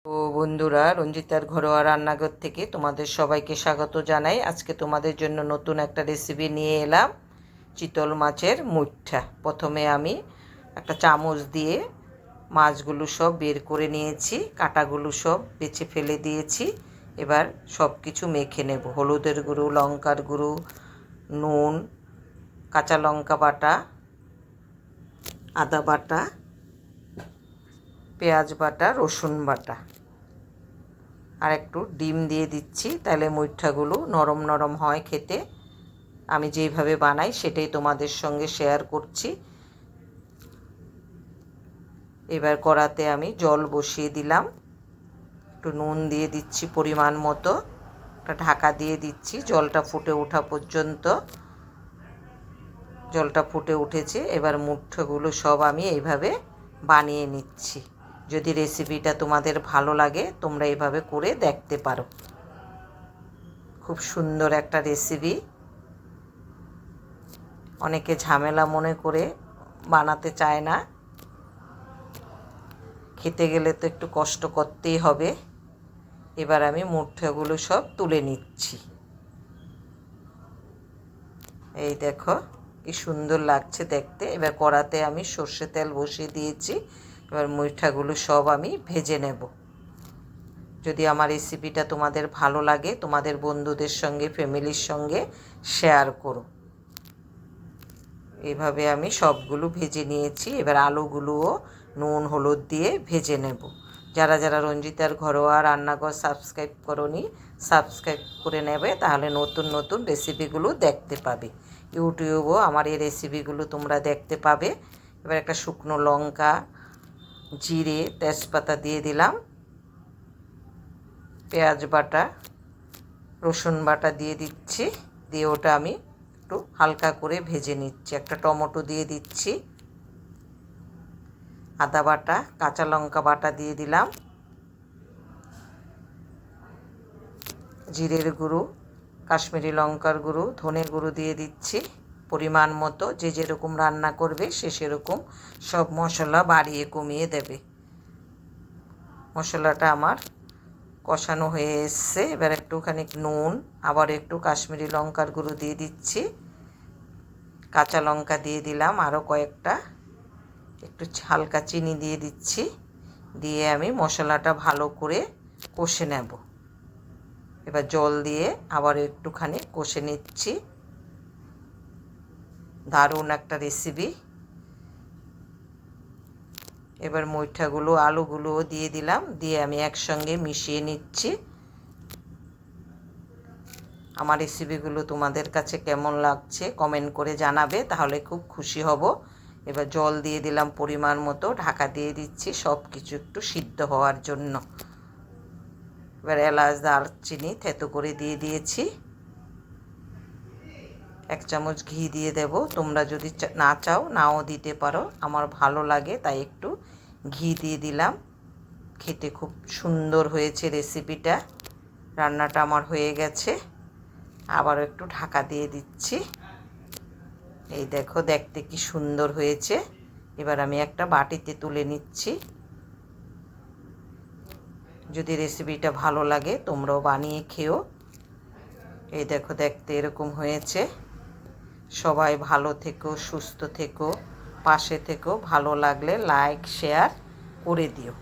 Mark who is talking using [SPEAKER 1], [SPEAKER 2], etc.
[SPEAKER 1] তো বন্ধুরা, রঞ্জিতার ঘরোয়া রান্নাঘর থেকে তোমাদের সবাইকে স্বাগত জানাই। আজকে তোমাদের জন্য নতুন একটা রেসিপি নিয়ে এলাম, চিতল মাছের মুঠা। প্রথমে আমি একটা চামচ দিয়ে মাছগুলো সব বের করে নিয়েছি, কাঁটাগুলো সব বেছে ফেলে দিয়েছি। এবার সব কিছু মেখে নেব। হলুদের গুঁড়ো, লঙ্কার গুঁড়ো, নুন, কাঁচা লঙ্কা বাটা, আদা বাটা, পেঁয়াজ বাটা, রসুন বাটা, আর একটু ডিম দিয়ে দিচ্ছি, তাহলে মুইঠাগুলো নরম নরম হয় খেতে। আমি যেইভাবে বানাই সেটাই তোমাদের সঙ্গে শেয়ার করছি। এবার কড়াতে আমি জল বসিয়ে দিলাম, একটু নুন দিয়ে দিচ্ছি পরিমাণ মতো, একটা ঢাকা দিয়ে দিচ্ছি জলটা ফুটে ওঠা পর্যন্ত। জলটা ফুটে উঠেছে, এবার মুঠোগুলো সব আমি এইভাবে বানিয়ে নিচ্ছি। যদি রেসিপিটা তোমাদের ভালো লাগে তোমরা এইভাবে করে দেখতে পারো। খুব সুন্দর একটা রেসিপি। অনেকে ঝামেলা মনে করে বানাতে চায় না, খেতে গেলে তো একটু কষ্ট করতেই হবে। এবার আমি মুঠোগুলো সব তুলে নিচ্ছি। এই দেখো কি সুন্দর লাগছে দেখতে। এবার কড়াতে আমি সর্ষে তেল বসিয়ে দিয়েছি। এবার মুঠাগুলো সব আমি ভেজে নেব। যদি আমার রেসিপিটা তোমাদের ভালো লাগে তোমাদের বন্ধুদের সঙ্গে, ফ্যামিলির সঙ্গে শেয়ার করো। এইভাবে আমি সবগুলো ভেজে নিয়েছি। এবার আলুগুলোও নুন হলুদ দিয়ে ভেজে নেব। যারা যারা রঞ্জিতার ঘরোয়া রান্নাঘর সাবস্ক্রাইব করোনি, সাবস্ক্রাইব করে নেবে, তাহলে নতুন নতুন রেসিপিগুলো দেখতে পাবে। ইউটিউবেও আমার এই রেসিপিগুলো তোমরা দেখতে পাবে। এবার একটা শুকনো লঙ্কা, জিরে, তেজপাতা দিয়ে দিলাম, পেঁয়াজ বাটা, রসুন বাটা দিয়ে দিচ্ছি। দিয়ে ওটা আমি একটু হালকা করে ভেজে নিচ্ছি। একটা টমেটো দিয়ে দিচ্ছি, আদা বাটা, কাঁচা লঙ্কা বাটা দিয়ে দিলাম, জিরের গুঁড়ো, কাশ্মীরি লঙ্কার গুঁড়ো, ধনে গুঁড়ো দিয়ে দিচ্ছি পরিমাণ মতো। যে যেরকম রান্না করবে সে সেরকম সব মশলা বাড়িয়ে কমিয়ে দেবে। মশলাটা আমার কষানো হয়ে এসছে। এবার একটুখানি নুন, আবার একটু কাশ্মীরি লঙ্কার গুঁড়ো দিয়ে দিচ্ছি, কাঁচা লঙ্কা দিয়ে দিলাম আরও কয়েকটা, একটু হালকা চিনি দিয়ে দিচ্ছি। দিয়ে আমি মশলাটা ভালো করে কষে নেব। এবার জল দিয়ে আবার একটুখানি কষে নিচ্ছি। দারুণ একটা রেসিপি। এবার মুঠাগুলো, আলুগুলোও দিয়ে দিলাম, দিয়ে আমি একসঙ্গে মিশিয়ে নিচ্ছি। আমার রেসিপিগুলো তোমাদের কাছে কেমন লাগছে কমেন্ট করে জানাবে, তাহলে খুব খুশি হব। এবার জল দিয়ে দিলাম পরিমাণ মতো, ঢাকা দিয়ে দিচ্ছি সব কিছু একটু সিদ্ধ হওয়ার জন্য। এবার এলাচ, দারচিনি থেতো করে দিয়ে দিয়েছি। এক চামচ ঘি দিয়ে দেব। তোমরা যদি না চাও নাও দিতে পারো, আমার ভালো লাগে তাই একটু ঘি দিয়ে দিলাম। খেতে খুব সুন্দর হয়েছে রেসিপিটা। রান্নাটা আমার হয়ে গেছে, আবার একটু ঢাকা দিয়ে দিচ্ছি। এই দেখো দেখতে কি সুন্দর হয়েছে। এবার আমি একটা বাটিতে তুলে নিচ্ছি। যদি রেসিপিটা ভালো লাগে তোমরাও বানিয়ে খেও। এই দেখো দেখতে এরকম হয়েছে। সবাই ভালো থেকো, সুস্থ থেকো, পাশে থেকো। ভালো লাগলে লাইক শেয়ার করে দিও।